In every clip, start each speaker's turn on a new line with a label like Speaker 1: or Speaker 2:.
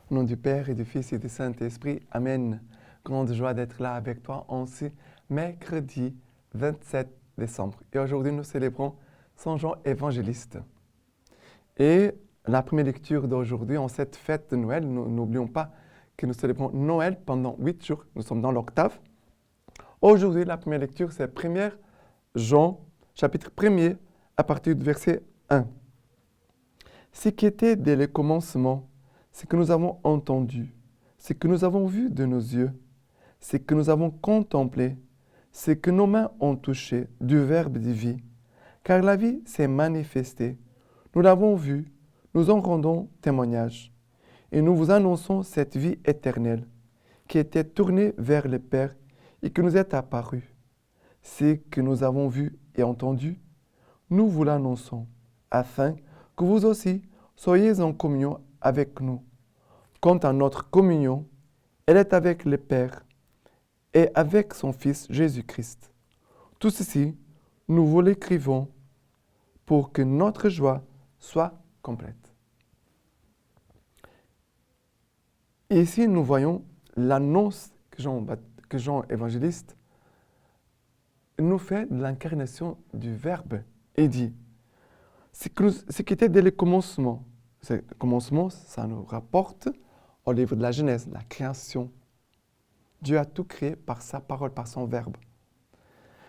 Speaker 1: Au nom du Père et du Fils et du Saint-Esprit. Amen. Grande joie d'être là avec toi en ce mercredi 27 décembre. Et aujourd'hui, nous célébrons Saint Jean évangéliste. Et la première lecture d'aujourd'hui, en cette fête de Noël, nous n'oublions pas que nous célébrons Noël pendant 8 jours. Nous sommes dans l'octave. Aujourd'hui, la première lecture, c'est 1 Jean, chapitre 1er, à partir du verset 1. Ce qui était dès le commencement, ce que nous avons entendu, ce que nous avons vu de nos yeux, ce que nous avons contemplé, ce que nos mains ont touché du Verbe de vie. Car la vie s'est manifestée. Nous l'avons vue, nous en rendons témoignage. Et nous vous annonçons cette vie éternelle qui était tournée vers le Père et qui nous est apparue. Ce que nous avons vu et entendu, nous vous l'annonçons, afin que vous aussi soyez en communion avec nous. Quant à notre communion, elle est avec le Père et avec son Fils Jésus-Christ. Tout ceci, nous vous l'écrivons pour que notre joie soit complète. Et ici, nous voyons l'annonce que Jean évangéliste nous fait de l'incarnation du Verbe et dit ce qui était dès le commencement. Le commencement, ça nous rapporte au livre de la Genèse, la création. Dieu a tout créé par sa parole, par son Verbe.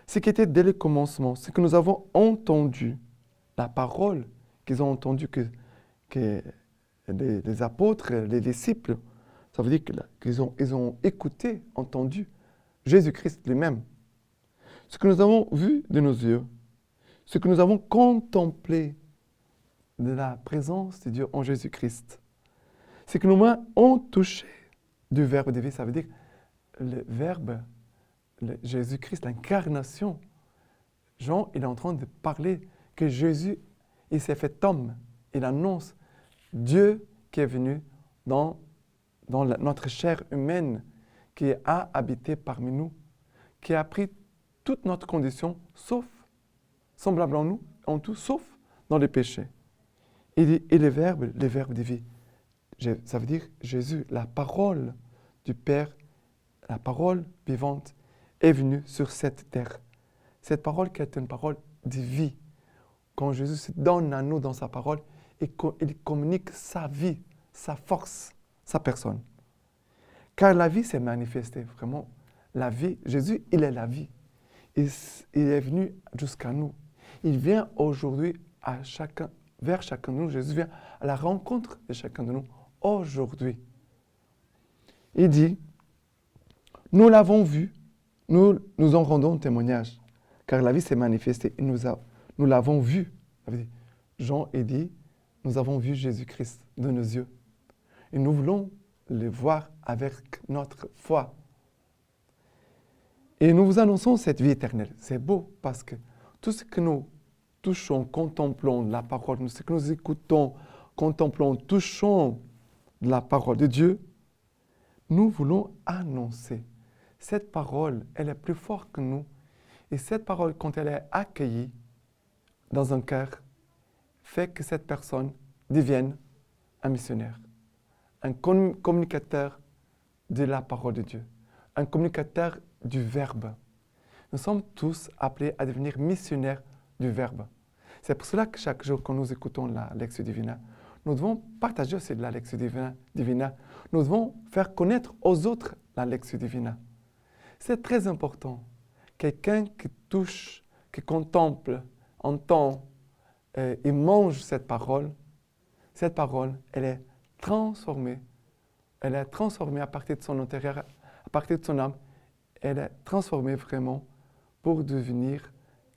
Speaker 1: Ce qui était dès le commencement, ce que nous avons entendu, la parole qu'ils ont entendue, que les apôtres, les disciples, ça veut dire qu'ils ont écouté, entendu Jésus-Christ lui-même. Ce que nous avons vu de nos yeux, ce que nous avons contemplé de la présence de Dieu en Jésus-Christ, ce que nos mains ont touché du Verbe de vie, ça veut dire le Verbe, Jésus-Christ, l'incarnation. Jean, il est en train de parler que Jésus, il s'est fait homme. Il annonce Dieu qui est venu dans notre chair humaine, qui a habité parmi nous, qui a pris toute notre condition, sauf, semblable en nous, en tout, sauf dans le péché. Et le Verbe de vie, ça veut dire Jésus, la parole du Père, la parole vivante, est venue sur cette terre. Cette parole qui est une parole de vie. Quand Jésus se donne à nous dans sa parole, il communique sa vie, sa force, sa personne. Car la vie s'est manifestée, vraiment. La vie, Jésus, il est la vie. Il est venu jusqu'à nous. Il vient aujourd'hui vers chacun de nous. Jésus vient à la rencontre de chacun de nous aujourd'hui. Il dit, nous l'avons vu, nous en rendons témoignage, car la vie s'est manifestée et nous l'avons vu. Jean dit, nous avons vu Jésus-Christ de nos yeux. Et nous voulons le voir avec notre foi. Et nous vous annonçons cette vie éternelle. C'est beau parce que tout ce que nous touchons, contemplons la parole, ce que nous écoutons, contemplons, touchons la parole de Dieu, nous voulons annoncer. Cette parole, elle est plus forte que nous. Et cette parole, quand elle est accueillie dans un cœur, fait que cette personne devienne un missionnaire, un communicateur de la parole de Dieu, un communicateur du Verbe. Nous sommes tous appelés à devenir missionnaires du Verbe. C'est pour cela que chaque jour, quand nous écoutons la Lectio Divina, nous devons partager aussi de la Lectio Divina. Nous devons faire connaître aux autres la Lectio Divina. C'est très important. Quelqu'un qui touche, qui contemple, entend et mange cette parole, elle est transformée. Elle est transformée à partir de son intérieur, à partir de son âme. Elle est transformée vraiment pour devenir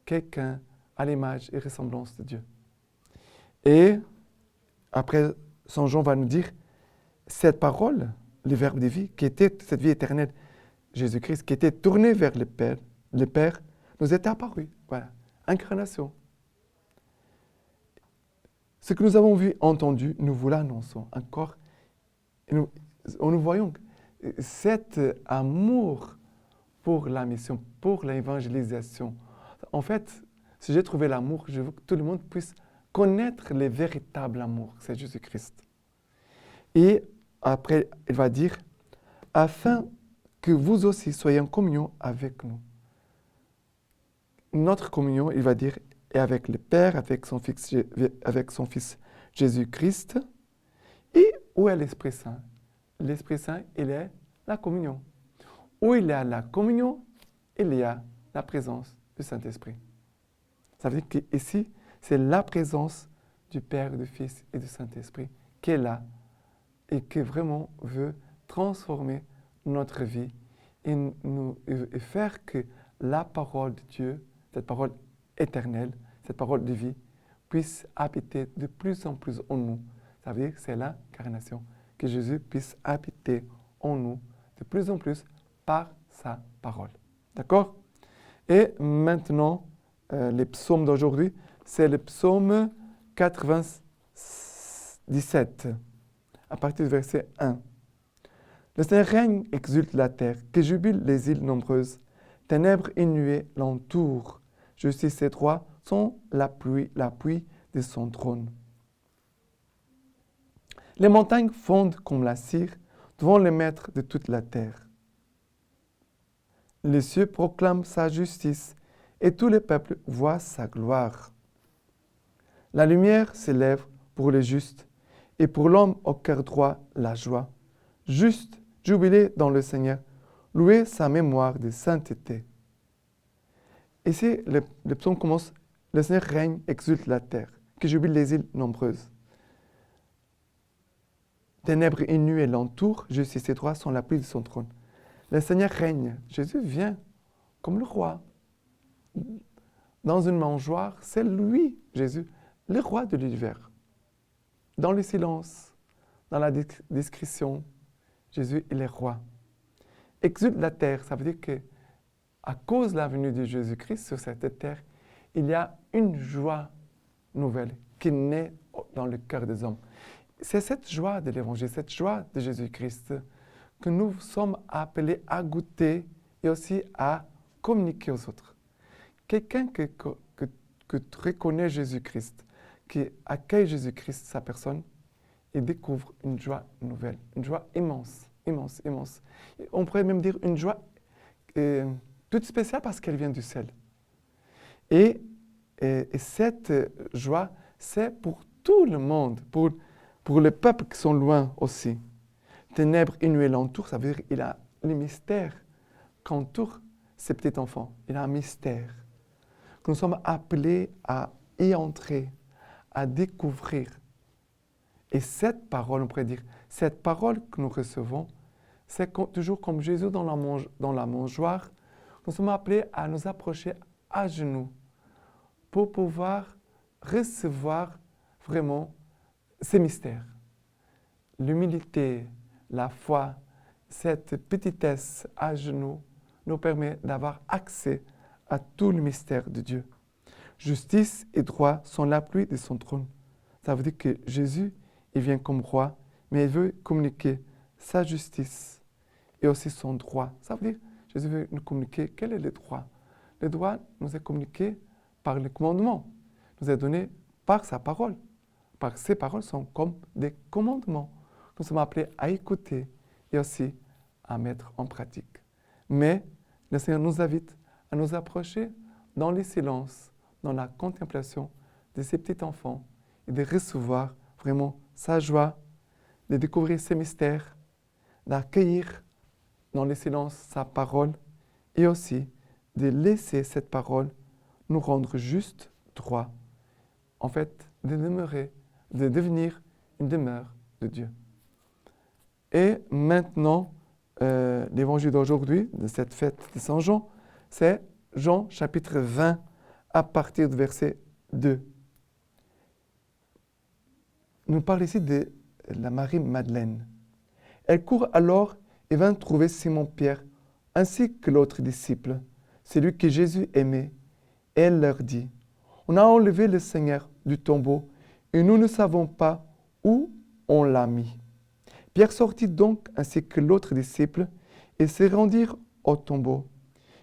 Speaker 1: quelqu'un à l'image et ressemblance de Dieu. Et après, Saint Jean va nous dire, cette parole, le Verbe de vie, qui était cette vie éternelle, Jésus-Christ, qui était tourné vers le Père, nous est apparu. Voilà, incarnation. Ce que nous avons vu, entendu, nous vous l'annonçons encore. Et nous voyons cet amour pour la mission, pour l'évangélisation. En fait, si j'ai trouvé l'amour, je veux que tout le monde puisse connaître le véritable amour, c'est Jésus-Christ. Et après, il va dire, afin que vous aussi soyez en communion avec nous. Notre communion, il va dire, est avec le Père, avec son Fils Jésus-Christ. Et où est l'Esprit Saint? L'Esprit Saint, il est la communion. Où il y a la communion, il y a la présence du Saint-Esprit. Ça veut dire qu'ici, c'est la présence du Père, du Fils et du Saint-Esprit qui est là et qui vraiment veut transformer notre vie et faire que la parole de Dieu, cette parole éternelle, cette parole de vie, puisse habiter de plus en plus en nous. Ça veut dire que c'est l'incarnation, que Jésus puisse habiter en nous de plus en plus par sa parole. D'accord? Et maintenant, les psaumes d'aujourd'hui, c'est le psaume 97, à partir du verset 1. Le Seigneur règne, exulte la terre, que jubilent les îles nombreuses. Ténèbres et nuées l'entourent. Justice et droit sont l'appui de son trône. Les montagnes fondent comme la cire devant le maître de toute la terre. Les cieux proclament sa justice et tous les peuples voient sa gloire. La lumière s'élève pour les justes et pour l'homme au cœur droit la joie. Juste, jubilez dans le Seigneur, louez sa mémoire de sainteté. Ici, le psaume commence, le Seigneur règne, exulte la terre, que jubile les îles nombreuses. Ténèbres et nuées l'entourent, justice et droit sont l'appui de son trône. Le Seigneur règne. Jésus vient comme le roi. Dans une mangeoire, c'est lui, Jésus, le roi de l'univers. Dans le silence, dans la discrétion, Jésus, il est roi. Exulte la terre, ça veut dire que à cause de la venue de Jésus-Christ sur cette terre, il y a une joie nouvelle qui naît dans le cœur des hommes. C'est cette joie de l'Évangile, cette joie de Jésus-Christ que nous sommes appelés à goûter et aussi à communiquer aux autres. Quelqu'un que reconnaît Jésus-Christ, qui accueille Jésus-Christ, sa personne, il découvre une joie nouvelle, une joie immense, immense, immense. On pourrait même dire une joie toute spéciale parce qu'elle vient du ciel. Et cette joie, c'est pour tout le monde, pour les peuples qui sont loin aussi. Ténèbres et nuées l'entourent, ça veut dire qu'il a le mystère qu'entoure ces petits enfants. Il a un mystère que nous sommes appelés à y entrer, à découvrir. Et cette parole, on pourrait dire, cette parole que nous recevons, c'est toujours comme Jésus dans la mangeoire, nous sommes appelés à nous approcher à genoux pour pouvoir recevoir vraiment ces mystères. L'humilité, la foi, cette petitesse à genoux nous permet d'avoir accès à tout le mystère de Dieu. Justice et droit sont l'appui de son trône. Ça veut dire que Jésus, il vient comme roi, mais il veut communiquer sa justice et aussi son droit. Ça veut dire que Jésus veut nous communiquer quel est le droit. Le droit nous est communiqué par le commandement, nous est donné par sa parole. Parce que ces paroles sont comme des commandements. Nous sommes appelés à écouter et aussi à mettre en pratique. Mais le Seigneur nous invite à nous approcher dans le silence, dans la contemplation de ces petits enfants et de recevoir vraiment sa joie, de découvrir ses mystères, d'accueillir dans le silence sa parole et aussi de laisser cette parole nous rendre juste, droit. En fait, de demeurer, de devenir une demeure de Dieu. Et maintenant, l'évangile d'aujourd'hui, de cette fête de Saint Jean, c'est Jean chapitre 20 à partir du verset 2. Il nous parle ici de la Marie-Madeleine. Elle court alors et vint trouver Simon-Pierre ainsi que l'autre disciple, celui que Jésus aimait. Et elle leur dit, « On a enlevé le Seigneur du tombeau et nous ne savons pas où on l'a mis. » Pierre sortit donc ainsi que l'autre disciple et se rendirent au tombeau.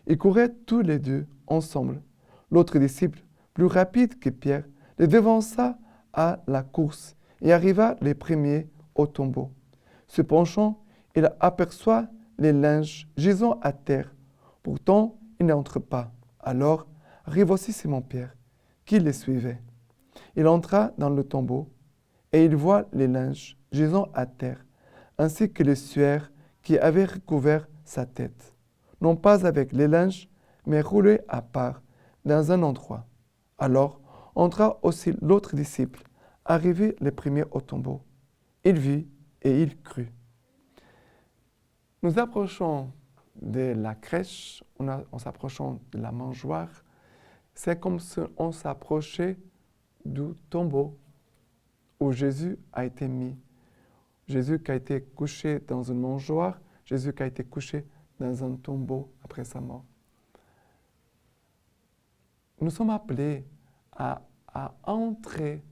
Speaker 1: Ils couraient tous les deux ensemble. L'autre disciple, plus rapide que Pierre, les devança à la course et arriva les premiers au tombeau. Se penchant, il aperçoit les linges gisant à terre. Pourtant, il n'entre pas. Alors arrive aussi Simon-Pierre, qui les suivait. Il entra dans le tombeau et il voit les linges gisant à terre, ainsi que les suaires qui avaient recouvert sa tête, non pas avec les linges, mais roulés à part dans un endroit. Alors entra aussi l'autre disciple, arrivé le premier au tombeau. Il vit et il crut. Nous approchons de la crèche, en s'approchant de la mangeoire. C'est comme si on s'approchait du tombeau où Jésus a été mis. Jésus qui a été couché dans une mangeoire, Jésus qui a été couché dans un tombeau après sa mort. Nous sommes appelés à entrer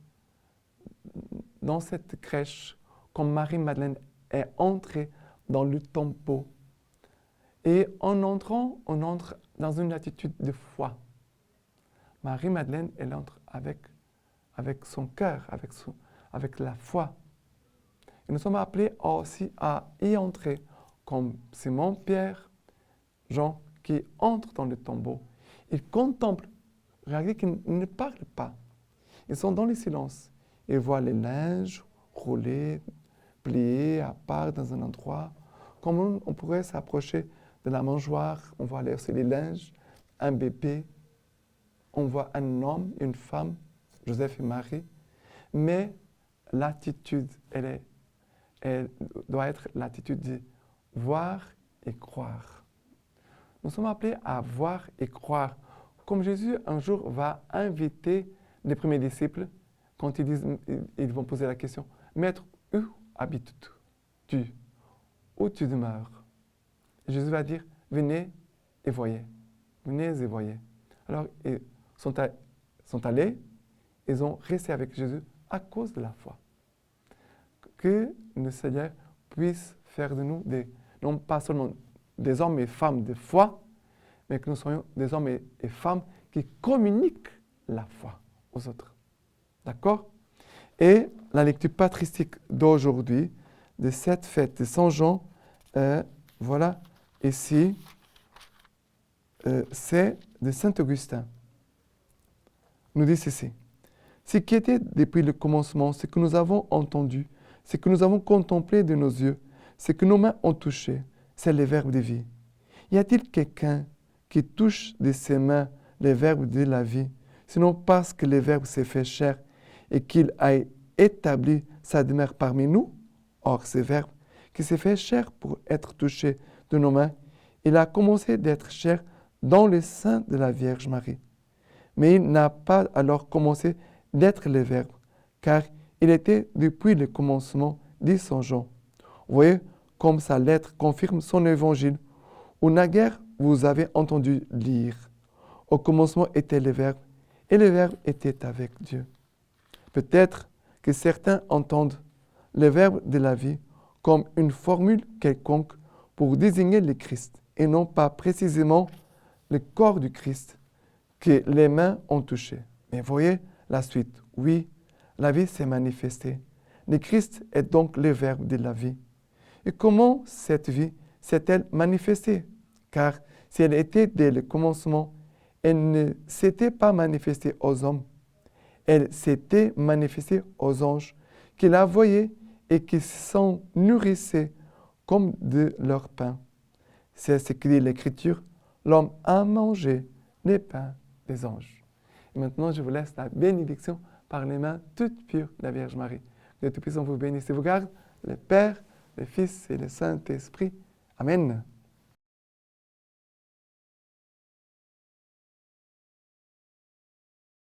Speaker 1: dans cette crèche comme Marie-Madeleine est entrée dans le tombeau. Et en entrant, on entre dans une attitude de foi. Marie-Madeleine, elle entre avec son cœur, avec la foi. Et nous sommes appelés aussi à y entrer, comme Simon, Pierre, Jean, qui entrent dans le tombeau. Ils contemplent. Regardez qu'ils ne parlent pas. Ils sont dans le silence. Ils voient les linges roulés, pliés à part dans un endroit. Comme on pourrait s'approcher de la mangeoire, on voit aussi les linges, un bébé, on voit un homme, une femme, Joseph et Marie. Mais l'attitude, elle doit être l'attitude de voir et croire. Nous sommes appelés à voir et croire. Comme Jésus, un jour, va inviter les premiers disciples, quand ils vont poser la question, « Maître, où habites-tu? Où tu demeures ?» Jésus va dire, « Venez et voyez. Venez et voyez. » Alors, ils sont allés, ils ont resté avec Jésus à cause de la foi. Que le Seigneur puisse faire de nous, non pas seulement des hommes et femmes de foi, mais que nous soyons des hommes et femmes qui communiquent la foi aux autres. D'accord? Et la lecture patristique d'aujourd'hui, de cette fête de Saint Jean, voilà, ici, c'est de Saint Augustin. Nous dit ceci. Ce qui était depuis le commencement, ce que nous avons entendu, ce que nous avons contemplé de nos yeux, ce que nos mains ont touché, c'est le Verbe de vie. Y a-t-il quelqu'un qui touche de ses mains les verbes de la vie, sinon parce que le Verbe s'est fait chair et qu'il a établi sa demeure parmi nous? Or, ce Verbe qui s'est fait chair pour être touché de nos mains, il a commencé d'être chair dans le sein de la Vierge Marie. Mais il n'a pas alors commencé d'être le Verbe, car il était depuis le commencement, dit Saint Jean. Vous voyez comme sa lettre confirme son évangile, où naguère vous avez entendu lire. Au commencement était le Verbe, et le Verbe était avec Dieu. Peut-être que certains entendent le Verbe de la vie comme une formule quelconque pour désigner le Christ, et non pas précisément le corps du Christ que les mains ont touché. Mais voyez la suite. Oui, la vie s'est manifestée. Le Christ est donc le Verbe de la vie. Et comment cette vie s'est-elle manifestée? Car si elle était dès le commencement, elle ne s'était pas manifestée aux hommes. Elle s'était manifestée aux anges qui la voyaient et qui s'en nourrissaient comme de leur pain. C'est ce que dit l'Écriture. L'homme a mangé les pains des anges. Et maintenant, je vous laisse la bénédiction par les mains toutes pures de la Vierge Marie. Que le Tout-Puissant vous bénisse et vous garde, le Père, le Fils et le Saint-Esprit. Amen.